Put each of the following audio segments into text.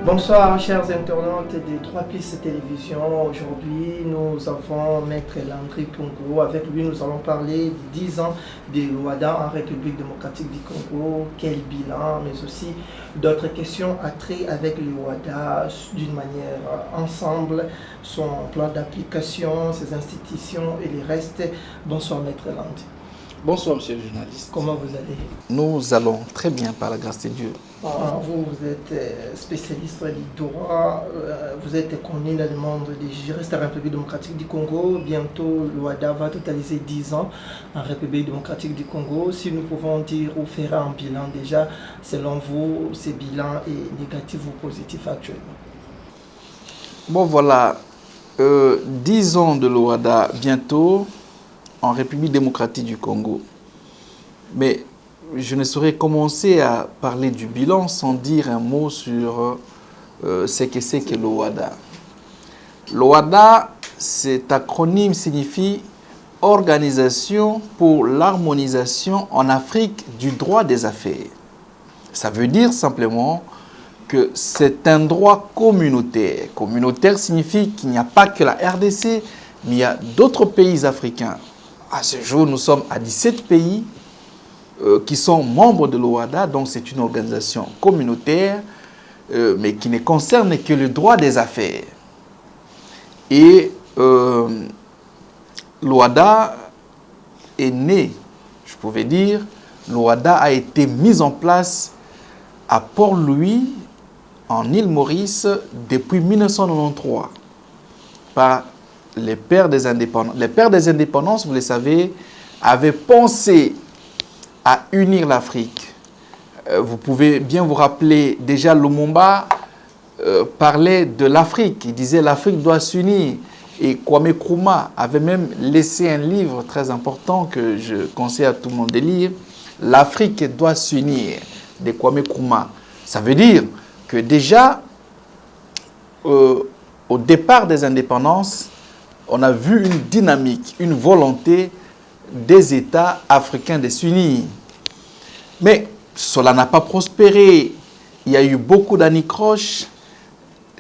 Bonsoir chers internautes des Trois Pistes Télévision. Aujourd'hui nous avons Maître Landry Congo. Avec lui nous allons parler de 10 ans de l'OHADA en République démocratique du Congo. Quel bilan, mais aussi d'autres questions à trait avec l'OHADA d'une manière ensemble, son plan d'application, ses institutions et les restes. Bonsoir Maître Landry. Bonsoir monsieur le journaliste. Comment vous allez? Nous allons très bien par la grâce de Dieu. Vous êtes spécialiste du droit, vous êtes connu dans le monde des juristes de la République démocratique du Congo. Bientôt, l'OHADA va totaliser 10 ans en République démocratique du Congo. Si nous pouvons dire ou faire un bilan déjà, selon vous, ce bilan est négatif ou positif actuellement? Bon voilà, 10 ans de l'OHADA bientôt en République démocratique du Congo. Mais je ne saurais commencer à parler du bilan sans dire un mot sur ce que c'est que l'OHADA. L'OHADA, cet acronyme signifie Organisation pour l'harmonisation en Afrique du droit des affaires. Ça veut dire simplement que c'est un droit communautaire. Communautaire signifie qu'il n'y a pas que la RDC, mais il y a d'autres pays africains. À ce jour, nous sommes à 17 pays qui sont membres de l'OHADA, donc c'est une organisation communautaire, mais qui ne concerne que le droit des affaires. Et l'OHADA est né, je pouvais dire, l'OHADA a été mise en place à Port-Louis, en île Maurice, depuis 1993, par les pères des indépendances. Les pères des indépendances, vous le savez, avaient pensé à unir l'Afrique. Vous pouvez bien vous rappeler, déjà Lumumba parlait de l'Afrique. Il disait l'Afrique doit s'unir. Et Kwame Nkrumah avait même laissé un livre très important que je conseille à tout le monde de lire. L'Afrique doit s'unir, de Kwame Nkrumah. Ça veut dire que déjà, au départ des indépendances, on a vu une dynamique, une volonté des États africains de s'unir. Mais cela n'a pas prospéré. Il y a eu beaucoup d'anicroches,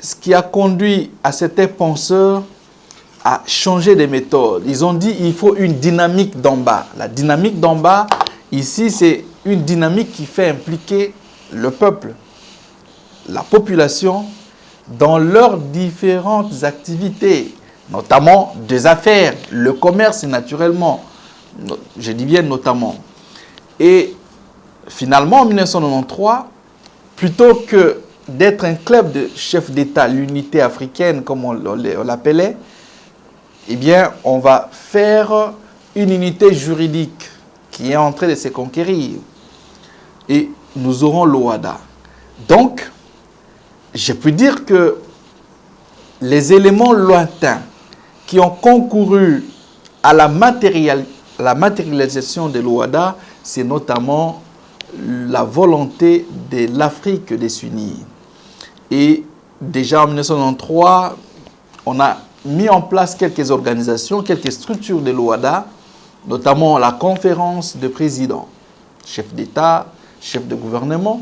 ce qui a conduit à certains penseurs à changer de méthode. Ils ont dit qu'il faut une dynamique d'en bas. La dynamique d'en bas, ici, c'est une dynamique qui fait impliquer le peuple, la population, dans leurs différentes activités, notamment des affaires, le commerce naturellement, je dis bien notamment. Et finalement, en 1993, plutôt que d'être un club de chefs d'État, l'unité africaine, comme on l'appelait, eh bien, on va faire une unité juridique qui est en train de se conquérir. Et nous aurons l'OHADA. Donc, je peux dire que les éléments lointains qui ont concouru à la matérialisation de l'OHADA, c'est notamment la volonté de l'Afrique de s'unir. Et déjà en 1993, on a mis en place quelques organisations, quelques structures de l'OHADA, notamment la conférence de présidents, chefs d'État, chefs de gouvernement.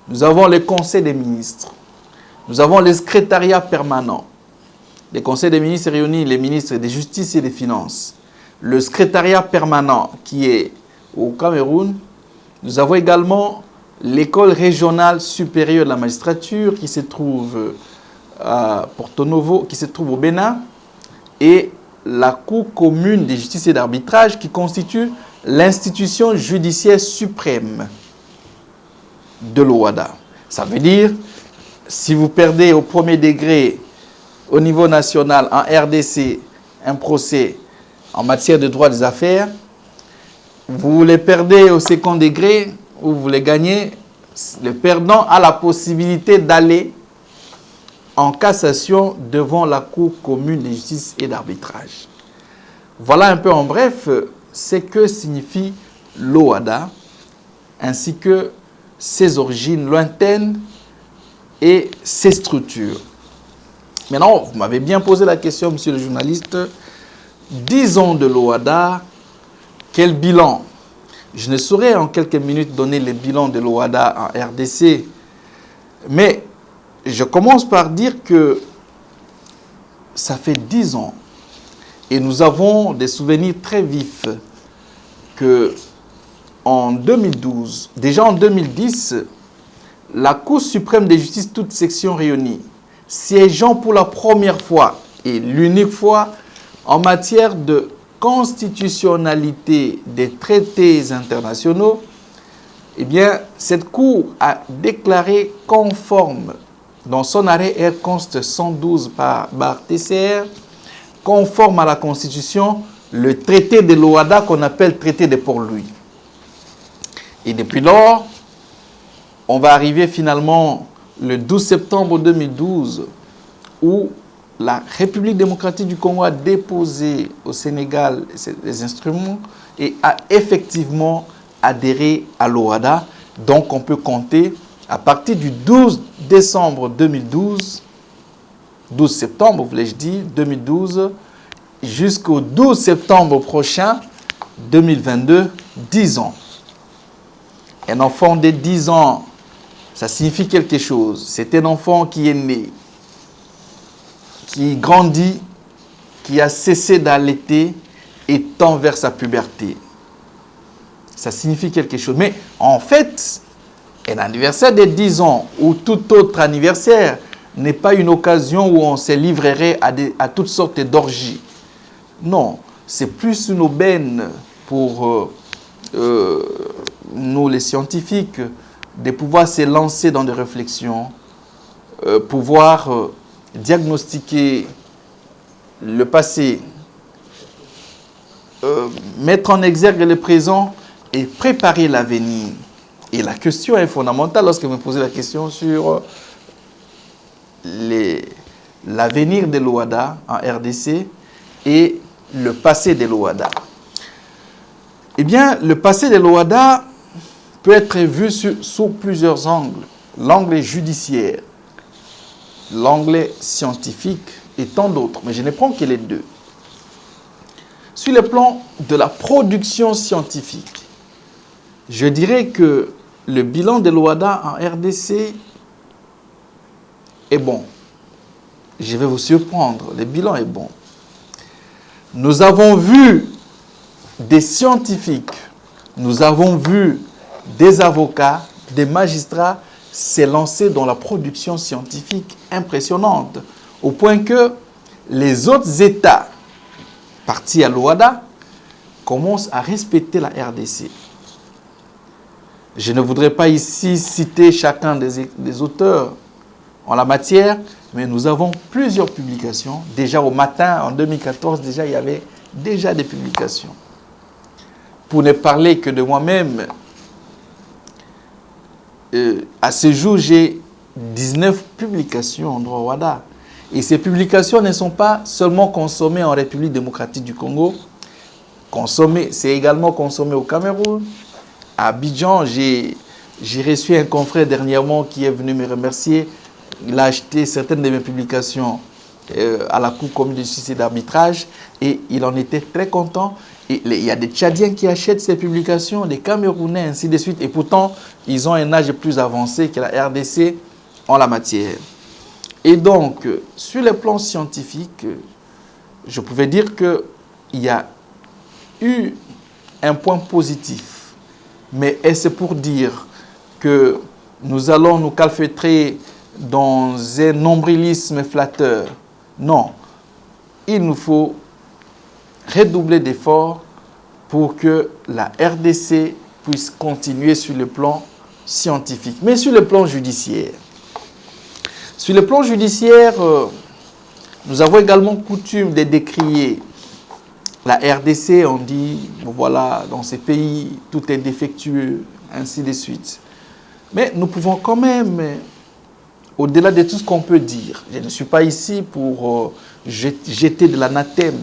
Nous avons le conseil des ministres. Nous avons le secrétariat permanent. Le conseil des ministres réunit les ministres de justice et des finances. Le secrétariat permanent qui est au Cameroun. Nous avons également l'école régionale supérieure de la magistrature qui se trouve à Porto Novo, qui se trouve au Bénin, et la Cour commune de justice et d'arbitrage qui constitue l'institution judiciaire suprême de l'OHADA. Ça veut dire, si vous perdez au premier degré, au niveau national, en RDC, un procès en matière de droit des affaires, vous les perdez au second degré ou vous les gagnez, le perdant a la possibilité d'aller en cassation devant la Cour commune de justice et d'arbitrage. Voilà un peu en bref ce que signifie l'OHADA, ainsi que ses origines lointaines et ses structures. Maintenant, vous m'avez bien posé la question, monsieur le journaliste. 10 ans de l'OHADA, quel bilan? Je ne saurais en quelques minutes donner le bilan de l'OHADA en RDC, mais je commence par dire que ça fait 10 ans et nous avons des souvenirs très vifs que en 2012, déjà en 2010, la Cour suprême de justice, toutes sections réunies, siégeant pour la première fois et l'unique fois en matière de constitutionnalité des traités internationaux, eh bien, cette Cour a déclaré conforme dans son arrêt R. Const 112 par TCR, conforme à la Constitution, le traité de l'OHADA qu'on appelle traité de Port-Louis. Et depuis lors, on va arriver finalement le 12 septembre 2012 où la République démocratique du Congo a déposé au Sénégal les instruments et a effectivement adhéré à l'OHADA. Donc on peut compter à partir du 12 décembre 2012, 12 septembre, voulais-je dire, 2012, jusqu'au 12 septembre prochain, 2022, 10 ans. Un enfant de 10 ans, ça signifie quelque chose. C'est un enfant qui est né, qui grandit, qui a cessé d'allaiter et tend vers sa puberté. Ça signifie quelque chose. Mais en fait, un anniversaire de 10 ans ou tout autre anniversaire n'est pas une occasion où on se livrerait à toutes sortes d'orgies. Non, c'est plus une aubaine pour nous les scientifiques de pouvoir se lancer dans des réflexions, pouvoir diagnostiquer le passé, mettre en exergue le présent et préparer l'avenir. Et la question est fondamentale lorsque vous me posez la question sur l'avenir de l'OHADA en RDC et le passé de l'OHADA. Eh bien, le passé de l'OHADA peut être vu sous plusieurs angles. L'angle judiciaire, l'angle scientifique et tant d'autres. Mais je ne prends que les deux. Sur le plan de la production scientifique, je dirais que le bilan de l'OHADA en RDC est bon. Je vais vous surprendre, le bilan est bon. Nous avons vu des scientifiques, nous avons vu des avocats, des magistrats se lancer dans la production scientifique impressionnante, au point que les autres États partis à l'OHADA commencent à respecter la RDC. Je ne voudrais pas ici citer chacun des auteurs en la matière, mais nous avons plusieurs publications. Déjà au matin, en 2014, déjà, il y avait déjà des publications. Pour ne parler que de moi-même, à ce jour, j'ai 19 publications en droit OHADA. Et ces publications ne sont pas seulement consommées en République démocratique du Congo, c'est également consommé au Cameroun. À Abidjan, j'ai reçu un confrère dernièrement qui est venu me remercier. Il a acheté certaines de mes publications à la Cour commune de justice et d'arbitrage et il en était très content. Et il y a des Tchadiens qui achètent ces publications, des Camerounais, ainsi de suite. Et pourtant, ils ont un âge plus avancé que la RDC en la matière. Et donc, sur le plan scientifique, je pouvais dire qu'il y a eu un point positif. Mais est-ce pour dire que nous allons nous calfeutrer dans un nombrilisme flatteur? Non. Il nous faut redoubler d'efforts pour que la RDC puisse continuer sur le plan scientifique, mais sur le plan judiciaire. Sur le plan judiciaire, nous avons également coutume de décrier la RDC. On dit, voilà, dans ces pays, tout est défectueux, ainsi de suite. Mais nous pouvons quand même, au-delà de tout ce qu'on peut dire, je ne suis pas ici pour jeter de l'anathème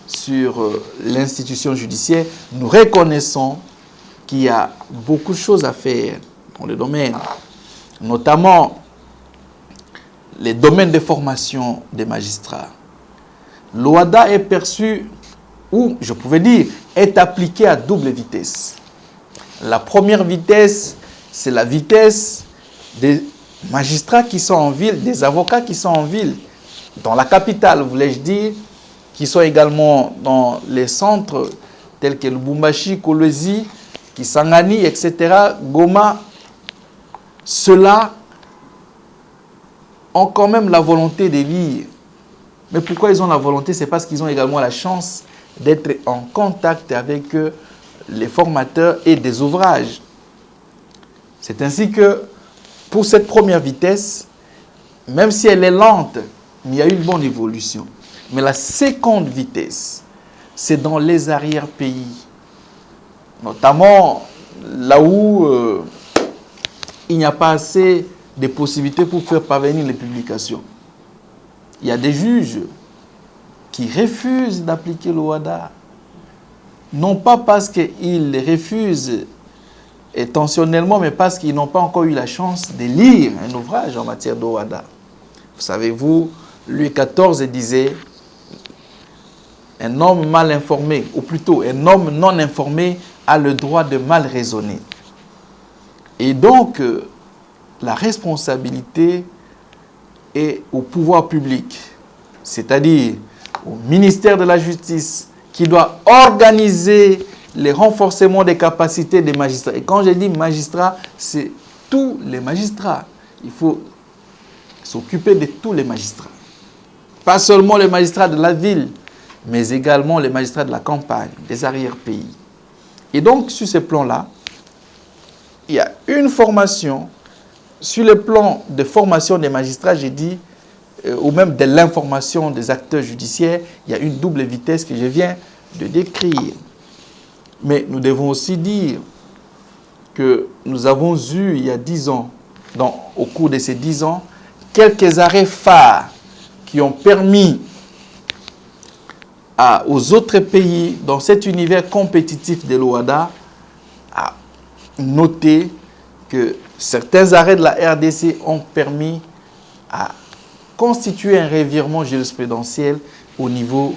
sur l'institution judiciaire, nous reconnaissons qu'il y a beaucoup de choses à faire dans le domaine, notamment les domaines de formation des magistrats. L'OHADA est perçu, ou je pouvais dire, est appliqué à double vitesse. La première vitesse, c'est la vitesse de magistrats qui sont en ville, des avocats qui sont en ville, dans la capitale, voulais-je dire, qui sont également dans les centres tels que Lubumbashi, Kolwezi, Kisangani, etc., Goma. Ceux-là ont quand même la volonté de lire. Mais pourquoi ils ont la volonté? C'est parce qu'ils ont également la chance d'être en contact avec les formateurs et des ouvrages. C'est ainsi que pour cette première vitesse, même si elle est lente, il y a une bonne évolution. Mais la seconde vitesse, c'est dans les arrière-pays. Notamment là où il n'y a pas assez de possibilités pour faire parvenir les publications. Il y a des juges qui refusent d'appliquer le WADA. Non pas parce qu'ils refusent intentionnellement, mais parce qu'ils n'ont pas encore eu la chance de lire un ouvrage en matière de WADA. Vous savez-vous, Louis XIV disait « Un homme mal informé, ou plutôt un homme non informé a le droit de mal raisonner. » Et donc, la responsabilité est au pouvoir public, c'est-à-dire au ministère de la Justice, qui doit organiser les renforcements des capacités des magistrats. Et quand je dis magistrats, c'est tous les magistrats. Il faut s'occuper de tous les magistrats. Pas seulement les magistrats de la ville, mais également les magistrats de la campagne, des arrière-pays. Et donc, sur ce plan-là, il y a une formation, sur le plan de formation des magistrats, j'ai dit, ou même de l'information des acteurs judiciaires, il y a une double vitesse que je viens de décrire. Mais nous devons aussi dire que nous avons eu, il y a 10 ans, au cours de ces 10 ans, quelques arrêts phares qui ont permis aux autres pays, dans cet univers compétitif de l'OADA, à noter que certains arrêts de la RDC ont permis à constituer un revirement jurisprudentiel au niveau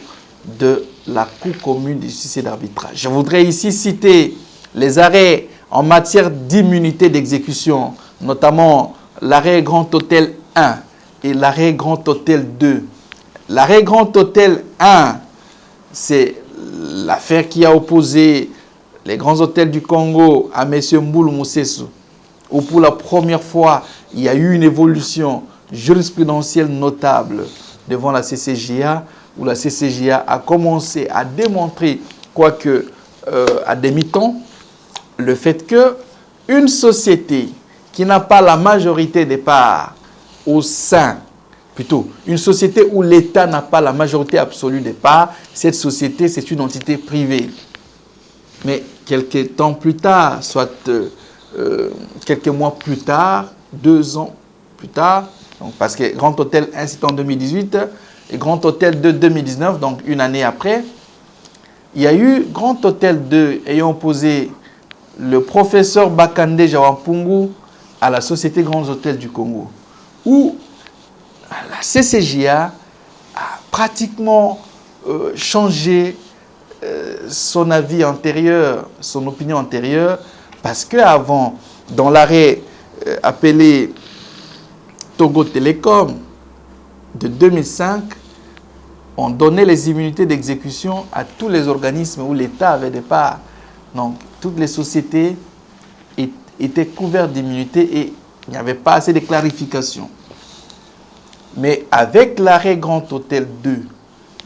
de la Cour commune de justice et d'arbitrage. Je voudrais ici citer les arrêts en matière d'immunité d'exécution, notamment l'arrêt Grand Hôtel 1 et l'arrêt Grand Hôtel 2. L'arrêt Grand Hôtel 1, c'est l'affaire qui a opposé les grands hôtels du Congo à M. Mboulou Moussesu, où pour la première fois, il y a eu une évolution jurisprudentielle notable devant la CCJA, où la CCJA a commencé à démontrer, quoique à demi-temps, le fait qu'une société qui n'a pas la majorité des parts au sein, plutôt une société où l'État n'a pas la majorité absolue des parts, cette société, c'est une entité privée. Mais quelques temps plus tard, soit quelques mois plus tard, 2 ans plus tard, donc parce que Grand Hôtel 1 c'est en 2018 et Grand Hôtel 2 2019, donc une année après, il y a eu Grand Hôtel 2 ayant opposé le professeur Bakande Jawampungu à la Société Grands Hôtels du Congo, où la CCJA a pratiquement changé son avis antérieur, son opinion antérieure, parce qu'avant, dans l'arrêt appelé Togo Télécom de 2005, on donnait les immunités d'exécution à tous les organismes où l'État avait des parts. Donc, toutes les sociétés étaient couvertes d'immunité et il n'y avait pas assez de clarification. Mais avec l'arrêt Grand Hôtel 2,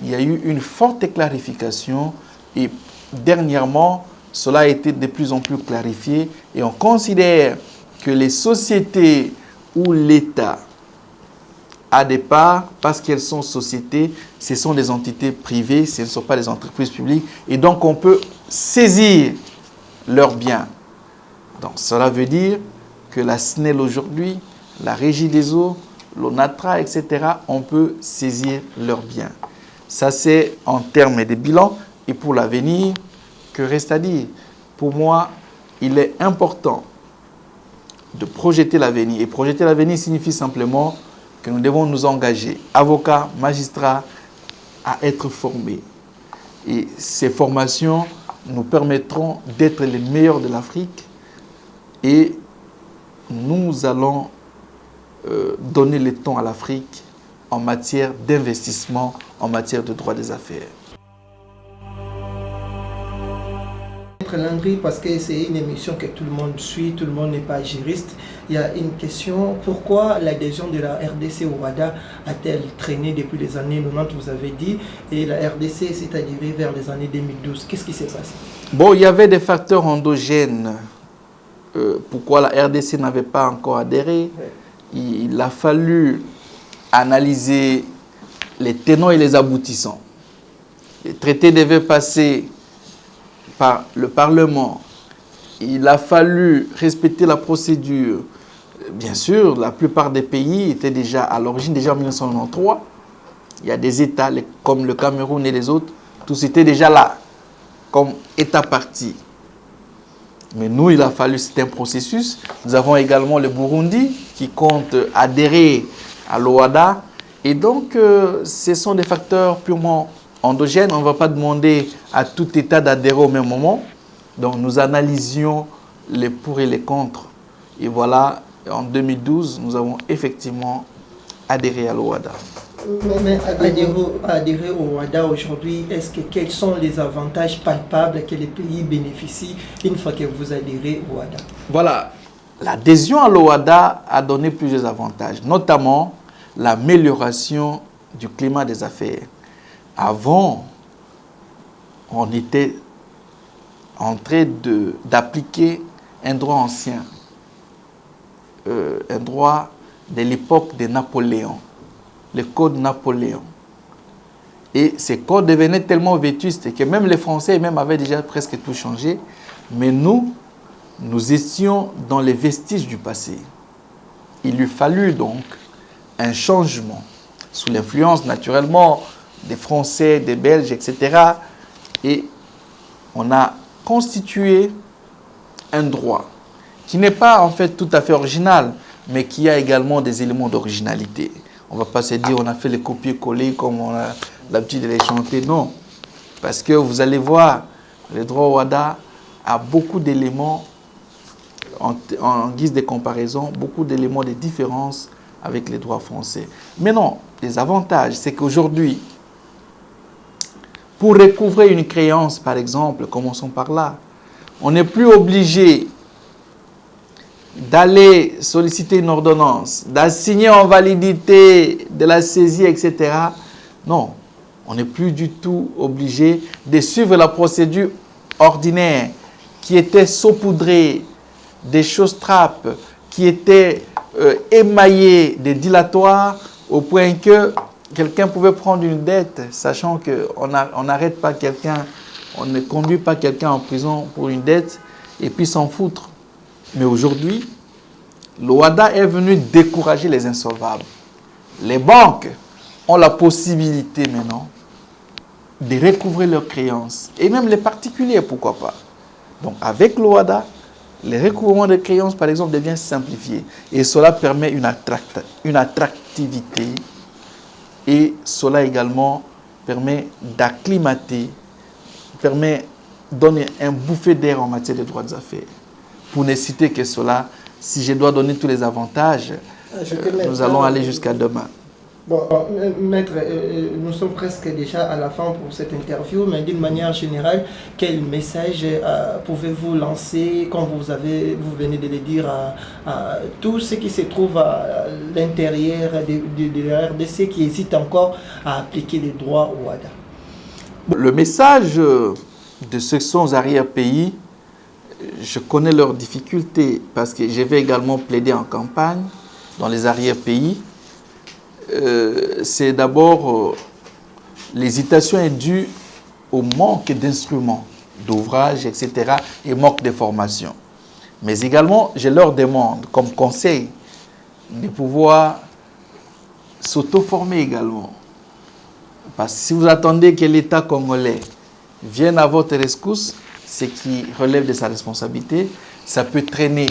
il y a eu une forte clarification et dernièrement, cela a été de plus en plus clarifié et on considère que les sociétés où l'État a des parts, parce qu'elles sont sociétés, ce sont des entités privées, ce ne sont pas des entreprises publiques et donc on peut saisir leurs biens. Donc cela veut dire que la SNEL aujourd'hui, la Régie des eaux, l'ONATRA, etc., on peut saisir leurs biens. Ça, c'est en termes de bilan. Et pour l'avenir, que reste à dire? Pour moi, il est important de projeter l'avenir. Et projeter l'avenir signifie simplement que nous devons nous engager, avocats, magistrats, à être formés. Et ces formations nous permettront d'être les meilleurs de l'Afrique. Et nous allons donner le ton à l'Afrique en matière d'investissement, en matière de droit des affaires. Landry, parce que c'est une émission que tout le monde suit, tout le monde n'est pas juriste. Il y a une question, pourquoi l'adhésion de la RDC au WADA a-t-elle traîné depuis les années 90, vous avez dit, et la RDC s'est adhérée vers les années 2012. Qu'est-ce qui s'est passé? Bon, il y avait des facteurs endogènes. Pourquoi la RDC n'avait pas encore adhéré? Il a fallu analyser les tenants et les aboutissants. Les traités devaient passer par le Parlement. Il a fallu respecter la procédure. Bien sûr, la plupart des pays étaient déjà à l'origine, déjà en 1993. Il y a des États comme le Cameroun et les autres, tous étaient déjà là, comme État parti. Mais nous, il a fallu, c'est un processus. Nous avons également le Burundi qui compte adhérer à l'OADA. Et donc, ce sont des facteurs purement endogènes. On ne va pas demander à tout État d'adhérer au même moment. Donc, nous analysions les pour et les contre. Et voilà, en 2012, nous avons effectivement adhéré à l'OADA. Mais adhérer au WADA aujourd'hui, quels sont les avantages palpables que les pays bénéficient une fois que vous adhérez au WADA? Voilà, l'adhésion à l'OADA a donné plusieurs avantages, notamment l'amélioration du climat des affaires. Avant, on était en train d'appliquer un droit ancien, un droit de l'époque de Napoléon, le code Napoléon. Et ces codes devenaient tellement vétustes que même les Français même avaient déjà presque tout changé. Mais nous étions dans les vestiges du passé. Il lui fallut donc un changement, sous l'influence naturellement des Français, des Belges, etc. Et on a constitué un droit qui n'est pas en fait tout à fait original, mais qui a également des éléments d'originalité. On ne va pas se dire on a fait les copier-coller comme on a l'habitude de les chanter, non. Parce que vous allez voir, le droit WADA a beaucoup d'éléments, en guise de comparaison, beaucoup d'éléments de différence avec les droits français. Mais non, les avantages, c'est qu'aujourd'hui, pour recouvrer une créance, par exemple, commençons par là, on n'est plus obligé d'aller solliciter une ordonnance, d'assigner en validité de la saisie, etc. Non, on n'est plus du tout obligé de suivre la procédure ordinaire qui était saupoudrée des choses trappes, qui était émaillée des dilatoires au point que quelqu'un pouvait prendre une dette, sachant qu'on n'arrête pas quelqu'un, on ne conduit pas quelqu'un en prison pour une dette et puis s'en foutre. Mais aujourd'hui, l'OADA est venu décourager les insolvables. Les banques ont la possibilité maintenant de recouvrer leurs créances. Et même les particuliers, pourquoi pas. Donc avec l'OADA, le recouvrement de créances, par exemple, devient simplifié. Et cela permet une attractivité. Et cela également permet d'acclimater, permet de donner un bouffée d'air en matière de droits des affaires. Pour ne citer que cela, si je dois donner tous les avantages, nous allons aller jusqu'à demain. Bon, maître, nous sommes presque déjà à la fin pour cette interview, mais d'une manière générale, quel message pouvez-vous lancer, comme vous venez de le dire, à tous ceux qui se trouvent à l'intérieur de la RDC qui hésitent encore à appliquer les droits au WADA? Le message de ceux qui sont aux arrière-pays, je connais leurs difficultés parce que je vais également plaider en campagne dans les arrière-pays. C'est d'abord l'hésitation est due au manque d'instruments, d'ouvrages, etc. et manque de formation. Mais également, je leur demande comme conseil de pouvoir s'auto-former également. Parce que si vous attendez que l'État congolais vienne à votre rescousse, ce qui relève de sa responsabilité, ça peut traîner.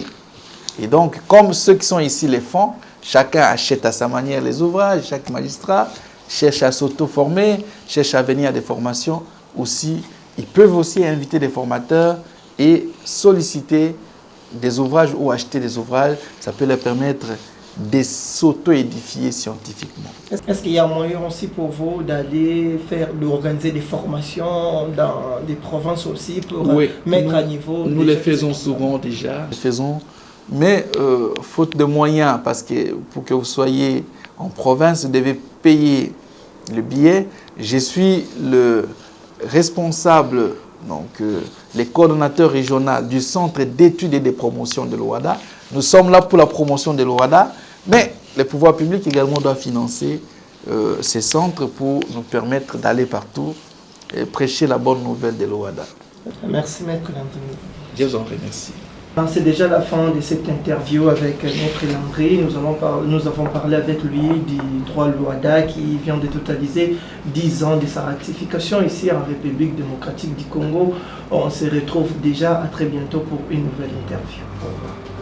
Et donc, comme ceux qui sont ici les font, chacun achète à sa manière les ouvrages, chaque magistrat cherche à s'auto-former, cherche à venir à des formations aussi. Ils peuvent aussi inviter des formateurs et solliciter des ouvrages ou acheter des ouvrages. Ça peut leur permettre de s'auto-édifier scientifiquement. Est-ce qu'il y a moyen aussi pour vous d'organiser des formations dans des provinces aussi pour mettre à niveau? Nous les faisons souvent déjà. Mais faute de moyens, parce que pour que vous soyez en province, vous devez payer le billet. Je suis le responsable, donc le coordonnateur régional du centre d'études et de promotion de l'OHADA. Nous sommes là pour la promotion de l'OHADA, mais les pouvoirs publics également doivent financer ces centres pour nous permettre d'aller partout et prêcher la bonne nouvelle de l'OHADA. Merci, Maître Landry. Je vous en remercie. C'est déjà la fin de cette interview avec Maître Landry. Nous avons parlé avec lui du droit l'OHADA qui vient de totaliser 10 ans de sa ratification ici en République démocratique du Congo. On se retrouve déjà à très bientôt pour une nouvelle interview. Au revoir.